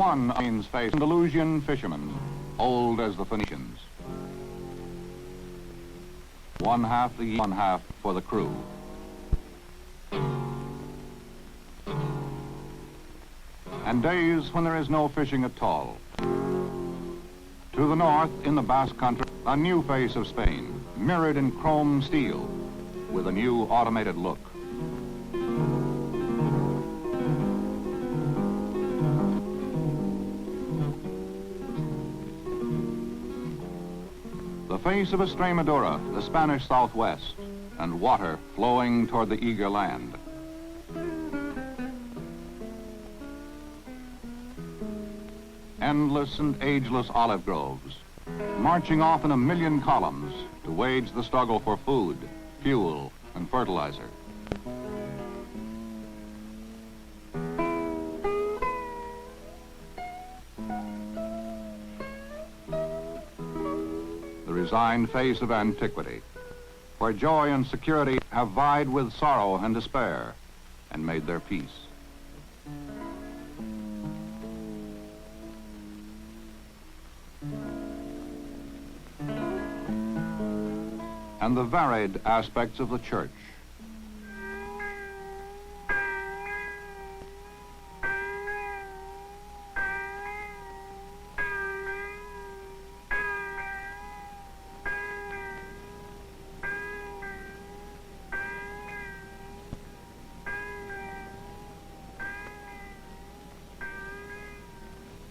one Spain's face, Andalusian fishermen, old as the Phoenicians. One half the one half for the crew. And days when there is no fishing at all. To the north, in the Basque Country, a new face of Spain, mirrored in chrome steel, with a new automated look. The face of Extremadura, the Spanish southwest, and water flowing toward the eager land. Endless and ageless olive groves, marching off in a million columns to wage the struggle for food, fuel, and fertilizer. The resigned face of antiquity, where joy and security have vied with sorrow and despair and made their peace. And the varied aspects of the church.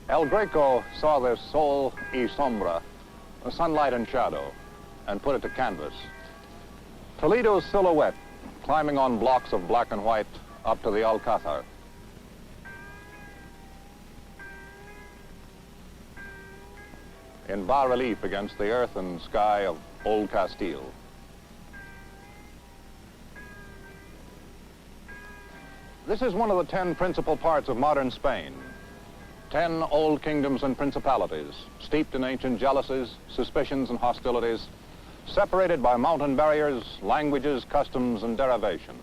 El Greco saw this sol y sombra, sunlight and shadow, and put it to canvas. Toledo's silhouette, climbing on blocks of black and white up to the Alcázar. In bas-relief against the earth and sky of Old Castile. This is one of the 10 principal parts of modern Spain. 10 old kingdoms and principalities, steeped in ancient jealousies, suspicions, and hostilities, separated by mountain barriers, languages, customs, and derivation,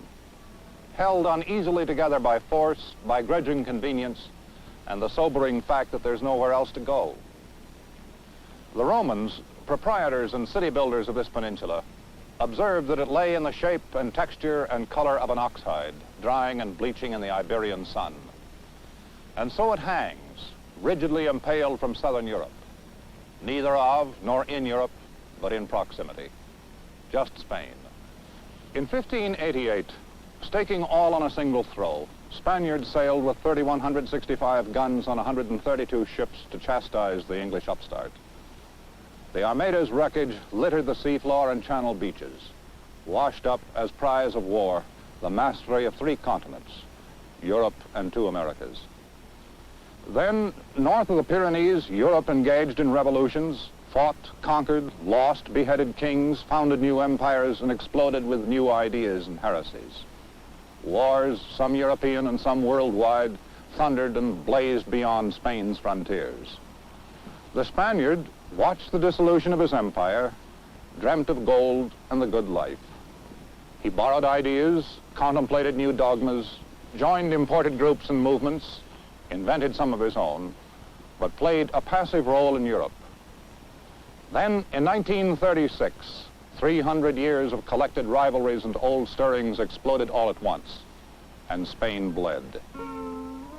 held uneasily together by force, by grudging convenience, and the sobering fact that there's nowhere else to go. The Romans, proprietors and city builders of this peninsula, observed that it lay in the shape and texture and color of an ox hide, drying and bleaching in the Iberian sun. And so it hangs, rigidly impaled from southern Europe, neither of nor in Europe, but in proximity, just Spain. In 1588, staking all on a single throw, Spaniards sailed with 3,165 guns on 132 ships to chastise the English upstart. The Armada's wreckage littered the seafloor and channel beaches, washed up as prize of war the mastery of 3 continents, Europe and 2 Americas. Then, north of the Pyrenees, Europe engaged in revolutions, fought, conquered, lost, beheaded kings, founded new empires, and exploded with new ideas and heresies. Wars, some European and some worldwide, thundered and blazed beyond Spain's frontiers. The Spaniard watched the dissolution of his empire, dreamt of gold and the good life. He borrowed ideas, contemplated new dogmas, joined imported groups and movements, invented some of his own, but played a passive role in Europe. Then, in 1936, 300 years of collected rivalries and old stirrings exploded all at once, and Spain bled.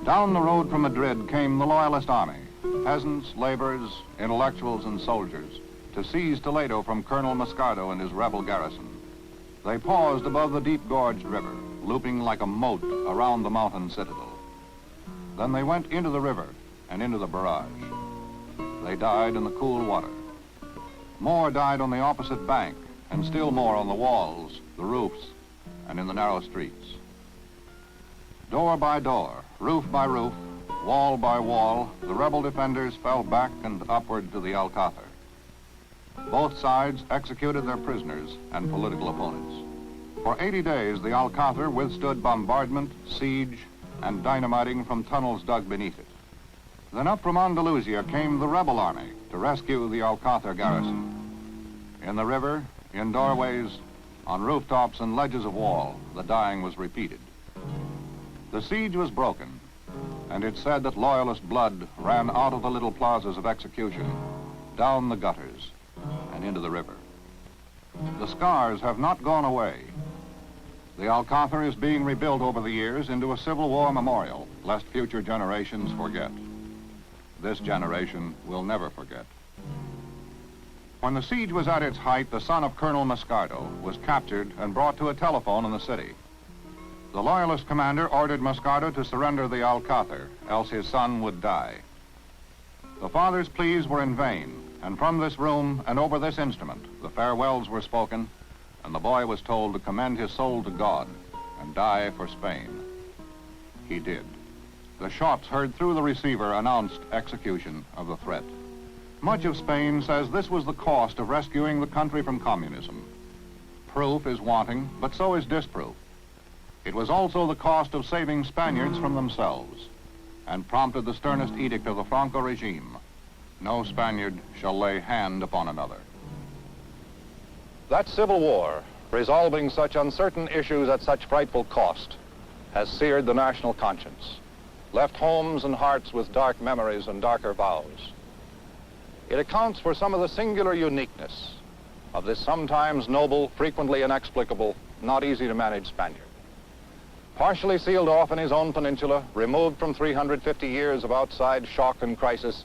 Down the road from Madrid came the Loyalist army, peasants, laborers, intellectuals, and soldiers, to seize Toledo from Colonel Moscardo and his rebel garrison. They paused above the deep-gorged river, looping like a moat around the mountain citadel. Then they went into the river and into the barrage. They died in the cool water. More died on the opposite bank, and still more on the walls, the roofs, and in the narrow streets. Door by door, roof by roof, wall by wall, the rebel defenders fell back and upward to the Alcázar. Both sides executed their prisoners and political opponents. For 80 days, the Alcázar withstood bombardment, siege, and dynamiting from tunnels dug beneath it. Then up from Andalusia came the rebel army to rescue the Alcázar garrison. In the river, in doorways, on rooftops and ledges of wall, the dying was repeated. The siege was broken, and it's said that Loyalist blood ran out of the little plazas of execution, down the gutters, and into the river. The scars have not gone away. The Alcázar is being rebuilt over the years into a Civil War memorial, lest future generations forget. This generation will never forget. When the siege was at its height, the son of Colonel Moscardo was captured and brought to a telephone in the city. The Loyalist commander ordered Moscardo to surrender the Alcázar, else his son would die. The father's pleas were in vain, and from this room and over this instrument, the farewells were spoken, and the boy was told to commend his soul to God and die for Spain. He did. The shots heard through the receiver announced execution of the threat. Much of Spain says this was the cost of rescuing the country from communism. Proof is wanting, but so is disproof. It was also the cost of saving Spaniards from themselves, and prompted the sternest edict of the Franco regime: no Spaniard shall lay hand upon another. That civil war, resolving such uncertain issues at such frightful cost, has seared the national conscience, left homes and hearts with dark memories and darker vows. It accounts for some of the singular uniqueness of this sometimes noble, frequently inexplicable, not easy to manage Spaniard. Partially sealed off in his own peninsula, removed from 350 years of outside shock and crisis,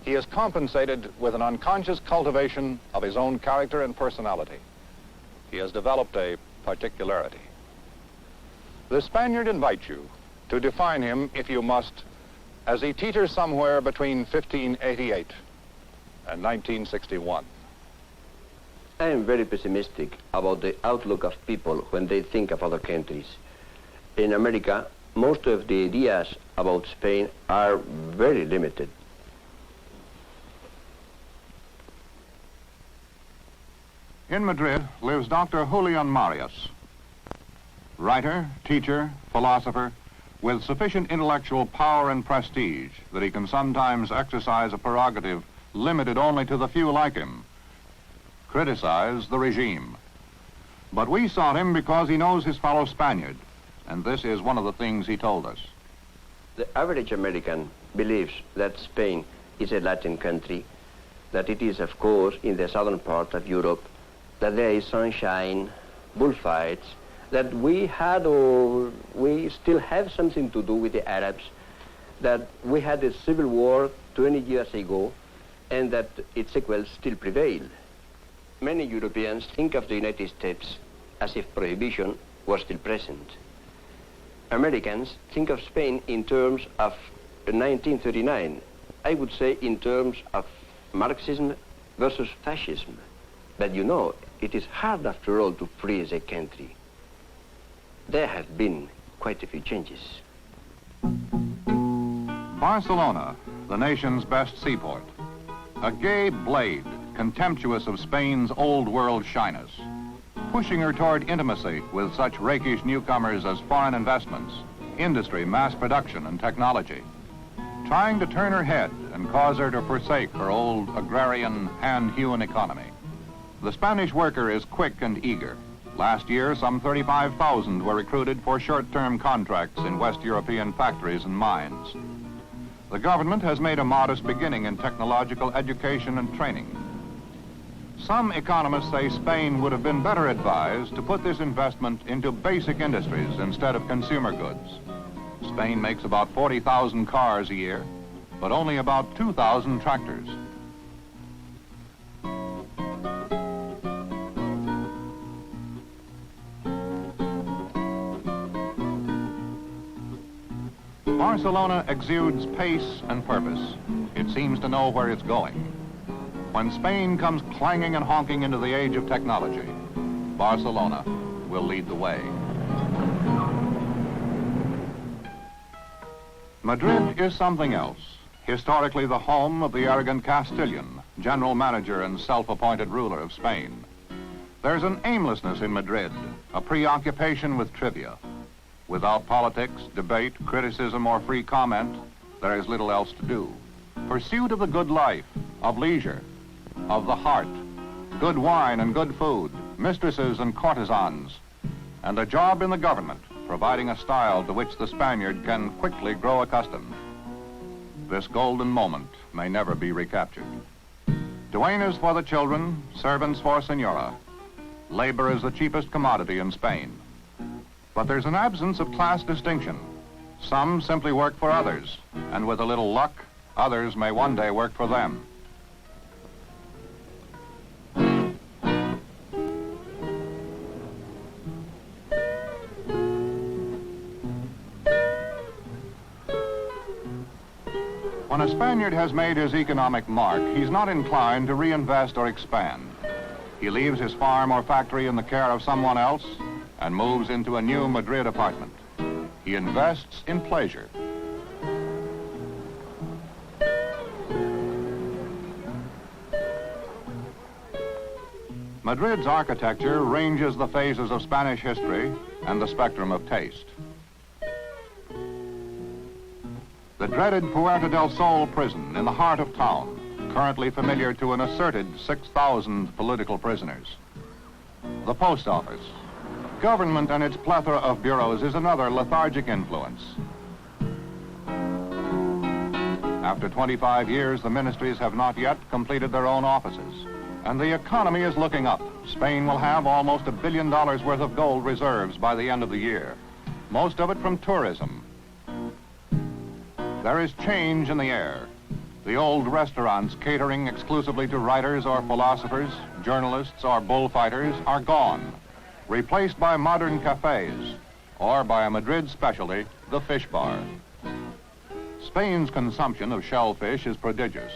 he is compensated with an unconscious cultivation of his own character and personality. He has developed a particularity. The Spaniard invites you to define him, if you must, as he teeters somewhere between 1588 and 1961. I am very pessimistic about the outlook of people when they think of other countries. In America, most of the ideas about Spain are very limited. In Madrid lives Dr. Julian Marius, writer, teacher, philosopher, with sufficient intellectual power and prestige that he can sometimes exercise a prerogative limited only to the few like him: criticize the regime. But we sought him because he knows his fellow Spaniard, and this is one of the things he told us. The average American believes that Spain is a Latin country, that it is, of course, in the southern part of Europe, that there is sunshine, bullfights, that we had or we still have something to do with the Arabs, that we had a civil war 20 years ago, and that its sequels still prevail. Many Europeans think of the United States as if prohibition was still present. Americans think of Spain in terms of 1939. I would say in terms of Marxism versus fascism. But you know, it is hard after all to freeze a country. There have been quite a few changes. Barcelona, the nation's best seaport. A gay blade, contemptuous of Spain's old world shyness, pushing her toward intimacy with such rakish newcomers as foreign investments, industry, mass production, and technology, trying to turn her head and cause her to forsake her old agrarian, hand-hewn economy. The Spanish worker is quick and eager. Last year, some 35,000 were recruited for short-term contracts in West European factories and mines. The government has made a modest beginning in technological education and training. Some economists say Spain would have been better advised to put this investment into basic industries instead of consumer goods. Spain makes about 40,000 cars a year, but only about 2,000 tractors. Barcelona exudes pace and purpose. It seems to know where it's going. When Spain comes clanging and honking into the age of technology, Barcelona will lead the way. Madrid is something else. Historically the home of the arrogant Castilian, general manager and self-appointed ruler of Spain. There's an aimlessness in Madrid, a preoccupation with trivia. Without politics, debate, criticism, or free comment, there is little else to do. Pursuit of the good life, of leisure, of the heart, good wine and good food, mistresses and courtesans, and a job in the government providing a style to which the Spaniard can quickly grow accustomed. This golden moment may never be recaptured. Duenas for the children, servants for Senora. Labor is the cheapest commodity in Spain. But there's an absence of class distinction. Some simply work for others, and with a little luck, others may one day work for them. When a Spaniard has made his economic mark, he's not inclined to reinvest or expand. He leaves his farm or factory in the care of someone else and moves into a new Madrid apartment. He invests in pleasure. Madrid's architecture ranges the phases of Spanish history and the spectrum of taste. The dreaded Puerta del Sol prison in the heart of town, currently familiar to an asserted 6,000 political prisoners. The post office. Government and its plethora of bureaus is another lethargic influence. After 25 years, the ministries have not yet completed their own offices. And the economy is looking up. Spain will have almost $1 billion worth of gold reserves by the end of the year, most of it from tourism. There is change in the air. The old restaurants catering exclusively to writers or philosophers, journalists or bullfighters are gone, replaced by modern cafes, or by a Madrid specialty, the fish bar. Spain's consumption of shellfish is prodigious.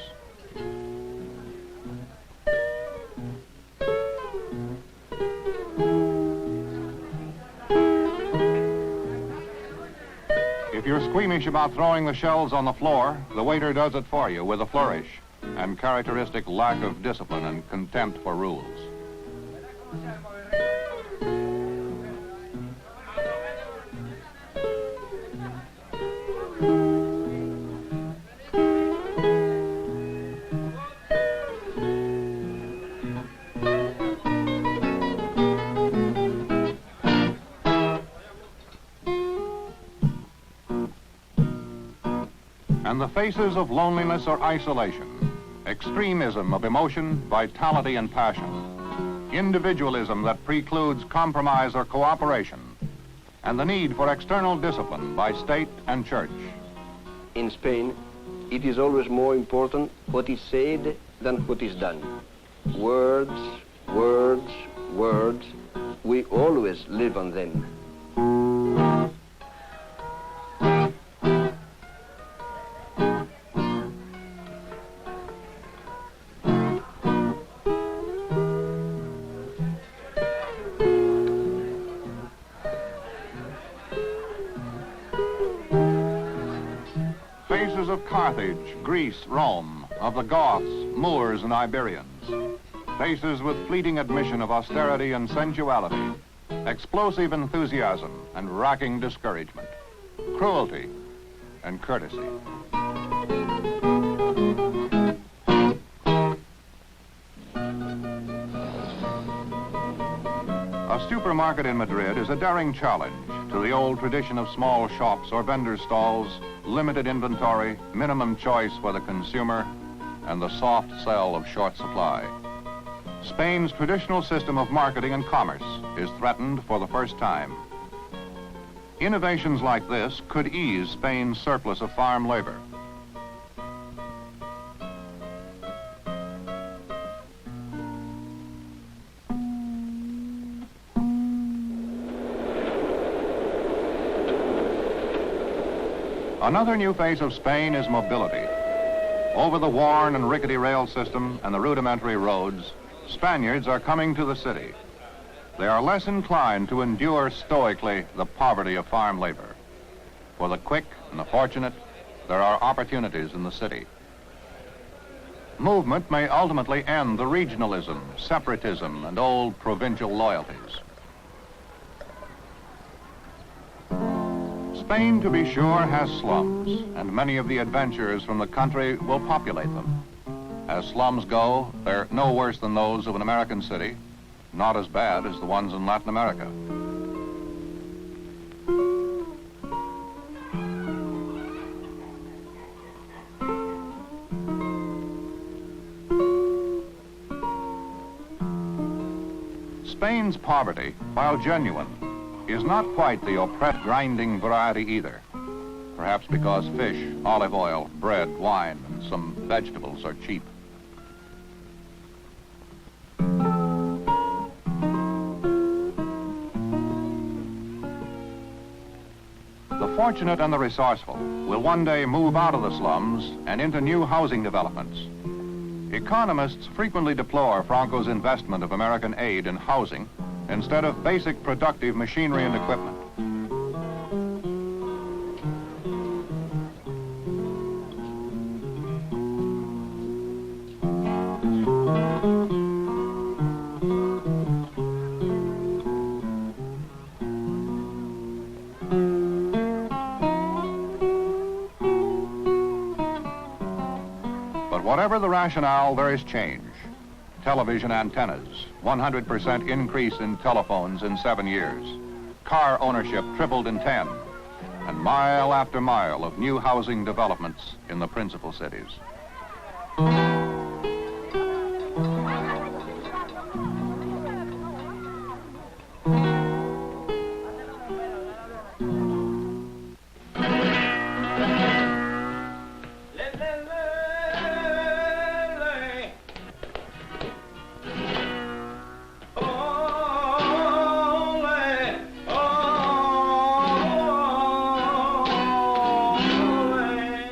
If you're squeamish about throwing the shells on the floor, the waiter does it for you with a flourish and characteristic lack of discipline and contempt for rules. And the faces of loneliness or isolation, extremism of emotion, vitality and passion, individualism that precludes compromise or cooperation, and the need for external discipline by state and church. In Spain, it is always more important what is said than what is done. Words, words, words, we always live on them. Faces of Carthage, Greece, Rome, of the Goths, Moors, and Iberians. Faces with fleeting admission of austerity and sensuality, explosive enthusiasm and racking discouragement, cruelty and courtesy. A supermarket in Madrid is a daring challenge to the old tradition of small shops or vendor stalls, limited inventory, minimum choice for the consumer, and the soft sell of short supply. Spain's traditional system of marketing and commerce is threatened for the first time. Innovations like this could ease Spain's surplus of farm labor. Another new phase of Spain is mobility. Over the worn and rickety rail system and the rudimentary roads, Spaniards are coming to the city. They are less inclined to endure stoically the poverty of farm labor. For the quick and the fortunate, there are opportunities in the city. Movement may ultimately end the regionalism, separatism, and old provincial loyalties. Spain, to be sure, has slums, and many of the adventurers from the country will populate them. As slums go, they're no worse than those of an American city, not as bad as the ones in Latin America. Spain's poverty, while genuine, is not quite the oppressed grinding variety either. Perhaps because fish, olive oil, bread, wine, and some vegetables are cheap. The fortunate and the resourceful will one day move out of the slums and into new housing developments. Economists frequently deplore Franco's investment of American aid in housing instead of basic productive machinery and equipment. Whatever the rationale, there is change. Television antennas, 100% increase in telephones in 7 years. Car ownership tripled in 10. And mile after mile of new housing developments in the principal cities.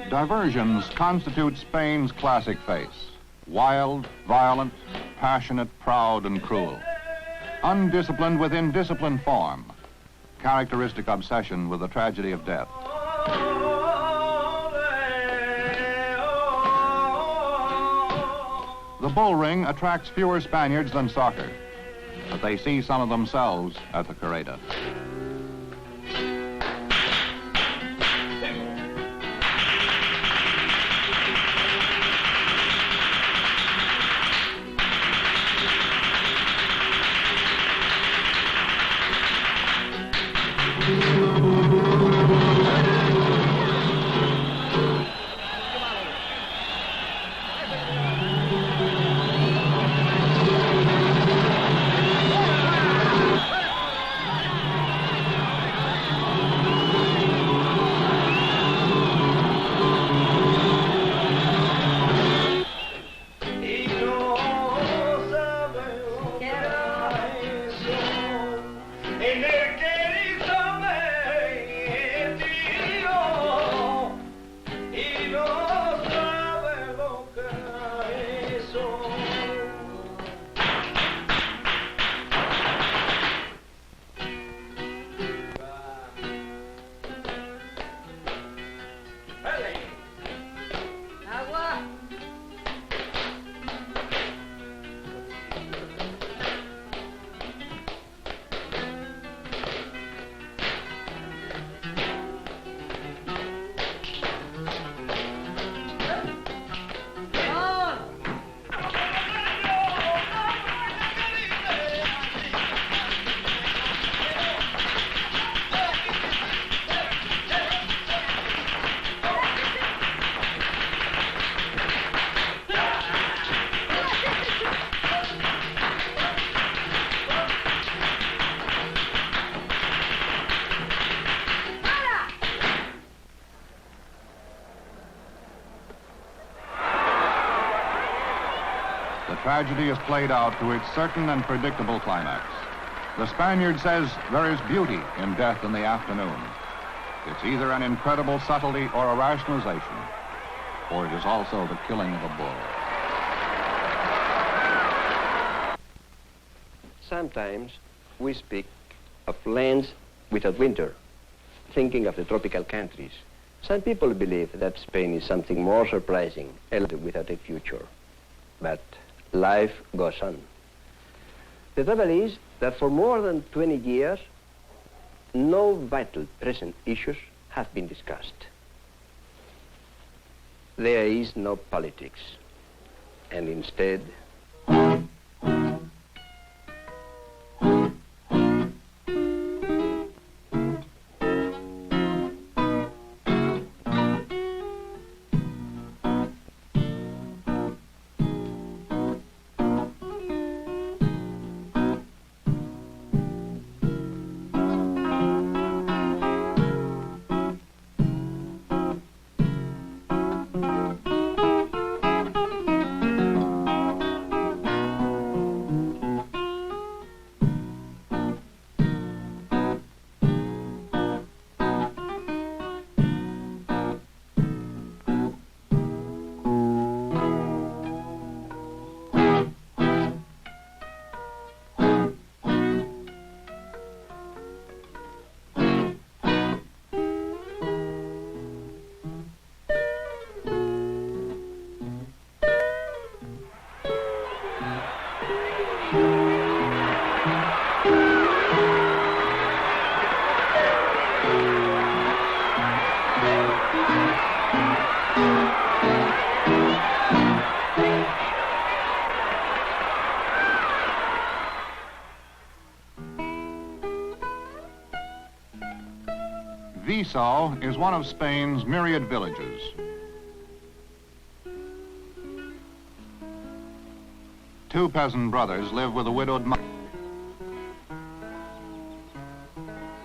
Diversions constitute Spain's classic face. Wild, violent, passionate, proud, and cruel. Undisciplined with indisciplined form. Characteristic obsession with the tragedy of death. The bull ring attracts fewer Spaniards than soccer, but they see some of themselves at the corrida. Tragedy is played out to its certain and predictable climax. The Spaniard says there is beauty in death in the afternoon. It's either an incredible subtlety or a rationalization, or it is also the killing of a bull. Sometimes we speak of lands without winter, thinking of the tropical countries. Some people believe that Spain is something more surprising, a land without a future. But life goes on. The trouble is that for more than 20 years, no vital present issues have been discussed. There is no politics, and instead, Viso is one of Spain's myriad villages. Two peasant brothers live with a widowed mother.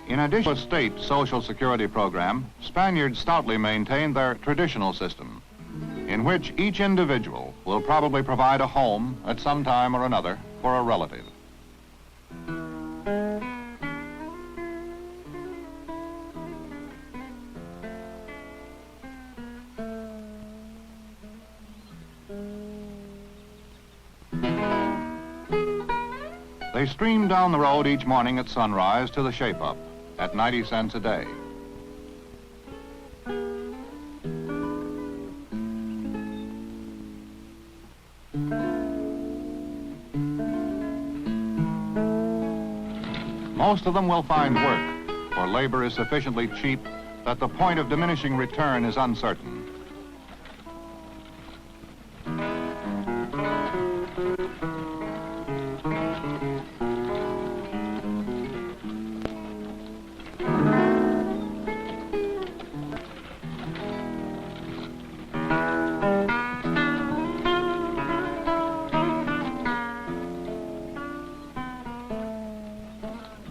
In addition to a state social security program, Spaniards stoutly maintain their traditional system, in which each individual will probably provide a home at some time or another for a relative. They stream down the road each morning at sunrise to the shape-up at 90 cents a day. Most of them will find work, for labor is sufficiently cheap that the point of diminishing return is uncertain.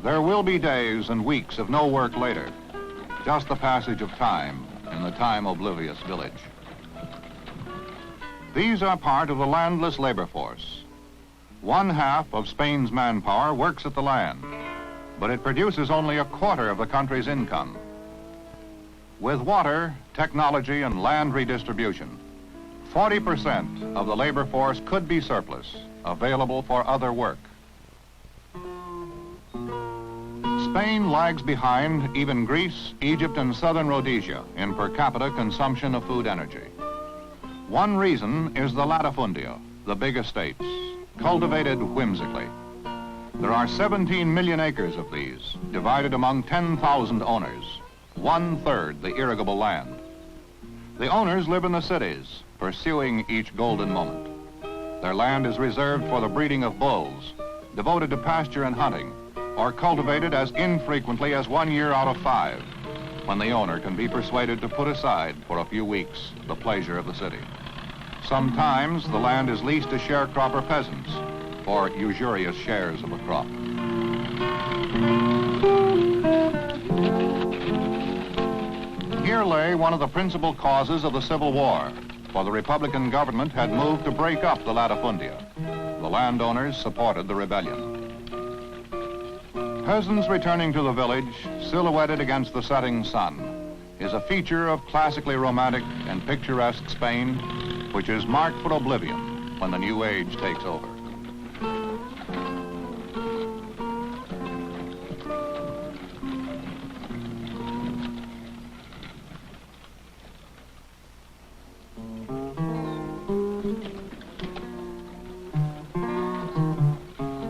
There will be days and weeks of no work later, just the passage of time in the time-oblivious village. These are part of the landless labor force. 1/2 of Spain's manpower works at the land, but it produces only 1/4 of the country's income. With water, technology, and land redistribution, 40% of the labor force could be surplus, available for other work. Spain lags behind even Greece, Egypt, and southern Rhodesia in per capita consumption of food energy. One reason is the latifundia, the big estates, cultivated whimsically. There are 17 million acres of these, divided among 10,000 owners, 1/3 the irrigable land. The owners live in the cities, pursuing each golden moment. Their land is reserved for the breeding of bulls, devoted to pasture and hunting, or cultivated as infrequently as 1 year out of 5, when the owner can be persuaded to put aside for a few weeks the pleasure of the city. Sometimes the land is leased to sharecropper peasants for usurious shares of a crop. Here lay one of the principal causes of the Civil War, for the Republican government had moved to break up the latifundia. The landowners supported the rebellion. Peasants returning to the village, silhouetted against the setting sun, is a feature of classically romantic and picturesque Spain, which is marked for oblivion when the new age takes over.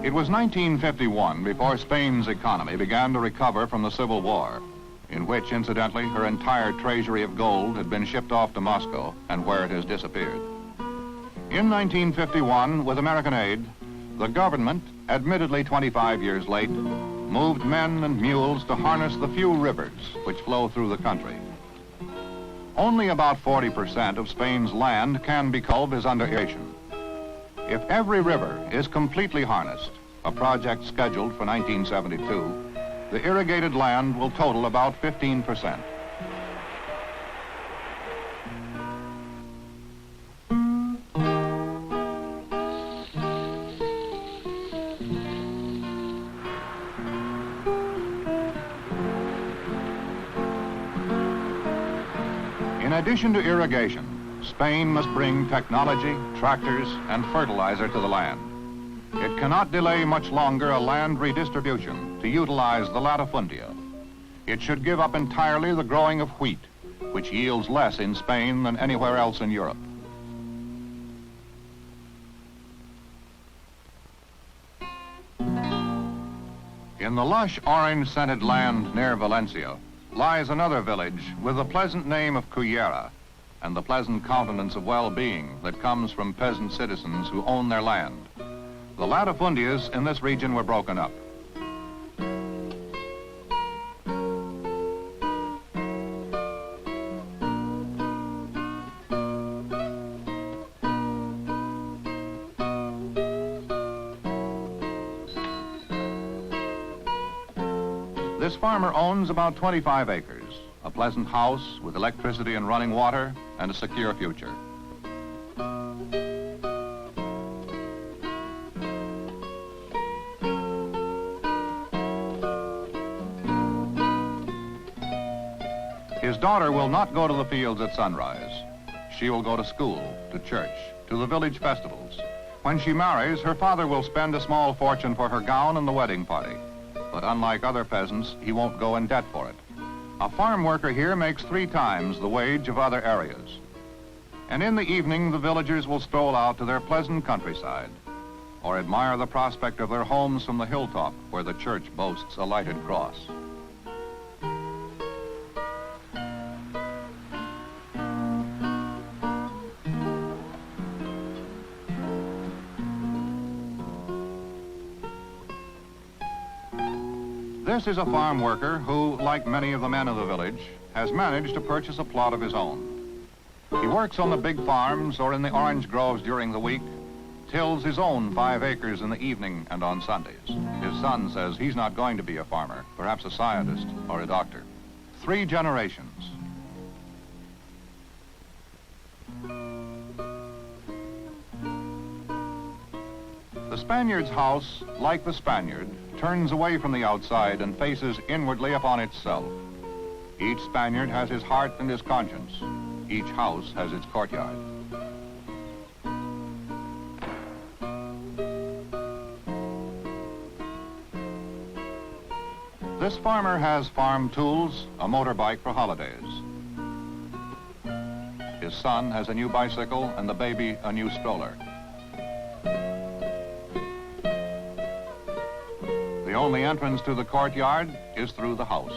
It was 1951 before Spain's economy began to recover from the Civil War, in which, incidentally, her entire treasury of gold had been shipped off to Moscow and where it has disappeared. In 1951, with American aid, the government, admittedly 25 years late, moved men and mules to harness the few rivers which flow through the country. Only about 40% of Spain's land can be cultivated as under irrigation. If every river is completely harnessed, a project scheduled for 1972, the irrigated land will total about 15%. In addition to irrigation, Spain must bring technology, tractors, and fertilizer to the land. It cannot delay much longer a land redistribution to utilize the latifundia. It should give up entirely the growing of wheat, which yields less in Spain than anywhere else in Europe. In the lush orange-scented land near Valencia lies another village with the pleasant name of Cullera and the pleasant countenance of well-being that comes from peasant citizens who own their land. The latifundias in this region were broken up. This farmer owns about 25 acres, a pleasant house with electricity and running water, and a secure future. His daughter will not go to the fields at sunrise. She will go to school, to church, to the village festivals. When she marries, her father will spend a small fortune for her gown and the wedding party. But unlike other peasants, he won't go in debt for it. A farm worker here makes 3 times the wage of other areas. And in the evening, the villagers will stroll out to their pleasant countryside or admire the prospect of their homes from the hilltop where the church boasts a lighted cross. This is a farm worker who, like many of the men of the village, has managed to purchase a plot of his own. He works on the big farms or in the orange groves during the week, tills his own 5 acres in the evening and on Sundays. His son says he's not going to be a farmer, perhaps a scientist or a doctor. 3 generations. The Spaniard's house, like the Spaniard, turns away from the outside and faces inwardly upon itself. Each Spaniard has his heart and his conscience. Each house has its courtyard. This farmer has farm tools, a motorbike for holidays. His son has a new bicycle and the baby a new stroller. The only entrance to the courtyard is through the house.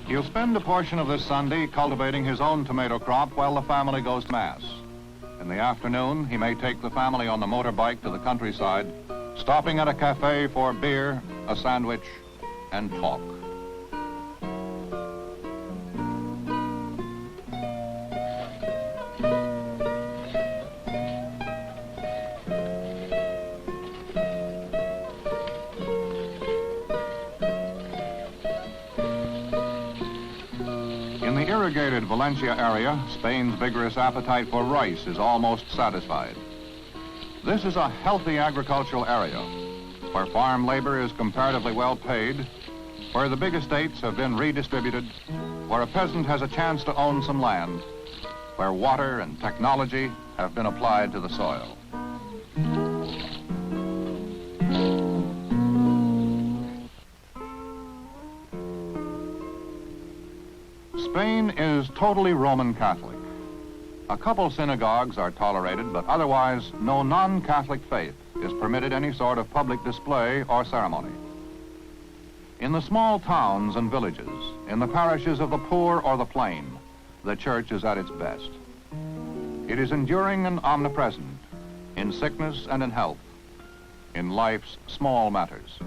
He'll spend a portion of this Sunday cultivating his own tomato crop while the family goes to Mass. In the afternoon, he may take the family on the motorbike to the countryside, stopping at a cafe for beer, a sandwich, and talk. In the irrigated Valencia area, Spain's vigorous appetite for rice is almost satisfied. This is a healthy agricultural area where farm labor is comparatively well paid, where the big estates have been redistributed, where a peasant has a chance to own some land, where water and technology have been applied to the soil. Spain is totally Roman Catholic. A couple synagogues are tolerated, but otherwise no non-Catholic faith is permitted any sort of public display or ceremony. In the small towns and villages, in the parishes of the poor or the plain, the church is at its best. It is enduring and omnipresent, in sickness and in health, in life's small matters.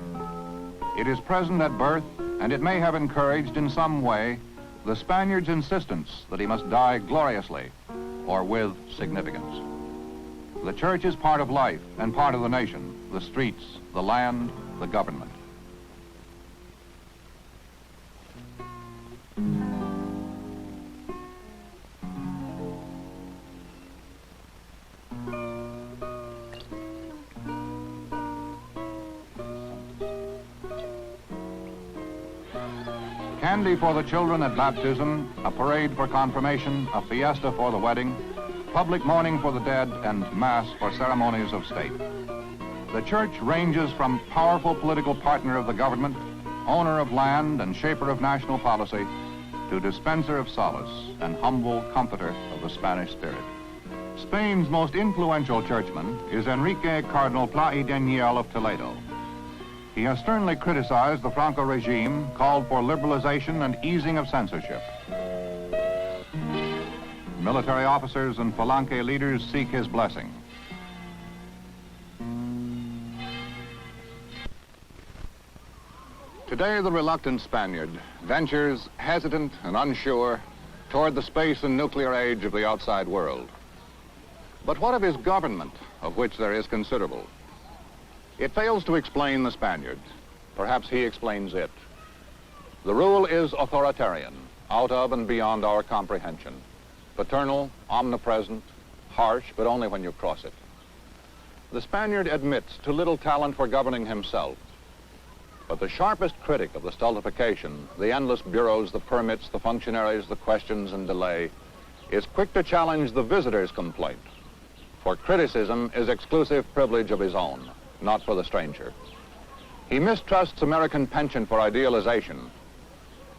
It is present at birth, and it may have encouraged in some way the Spaniard's insistence that he must die gloriously or with significance. The church is part of life and part of the nation, the streets, the land, the government. Candy for the children at baptism, a parade for confirmation, a fiesta for the wedding, public mourning for the dead, and mass for ceremonies of state. The church ranges from powerful political partner of the government, owner of land and shaper of national policy, to dispenser of solace and humble comforter of the Spanish spirit. Spain's most influential churchman is Enrique Cardinal Pla y Daniel of Toledo. He has sternly criticized the Franco regime, called for liberalization and easing of censorship. Military officers and Palenque leaders seek his blessing. Today, the reluctant Spaniard ventures, hesitant and unsure, toward the space and nuclear age of the outside world. But what of his government, of which there is considerable? It fails to explain the Spaniard. Perhaps he explains it. The rule is authoritarian, out of and beyond our comprehension. Paternal, omnipresent, harsh, but only when you cross it. The Spaniard admits to little talent for governing himself. But the sharpest critic of the stultification, the endless bureaus, the permits, the functionaries, the questions and delay, is quick to challenge the visitor's complaint. For criticism is exclusive privilege of his own, not for the stranger. He mistrusts American penchant for idealization,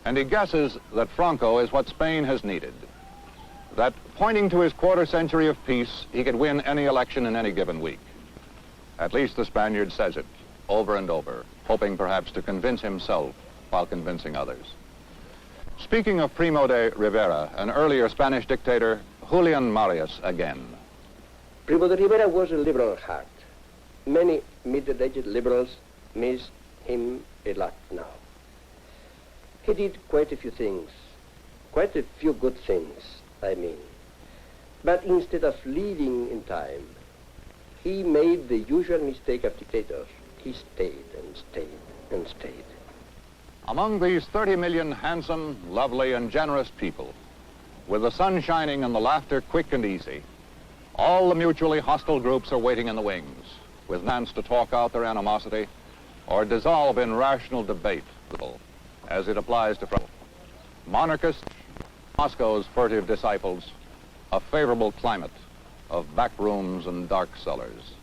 and he guesses that Franco is what Spain has needed. That, pointing to his quarter century of peace, he could win any election in any given week. At least the Spaniard says it, over and over, hoping perhaps to convince himself while convincing others. Speaking of Primo de Rivera, an earlier Spanish dictator, Julian Marius again. Primo de Rivera was a liberal at heart. Many middle-aged liberals miss him a lot now. He did quite a few things, quite a few good things, I mean. But instead of leading in time, he made the usual mistake of dictators. He stayed and stayed and stayed. Among these 30 million handsome, lovely, and generous people, with the sun shining and the laughter quick and easy, all the mutually hostile groups are waiting in the wings, with chance to talk out their animosity or dissolve in rational debate, as it applies to monarchists, Moscow's furtive disciples, a favorable climate of back rooms and dark cellars.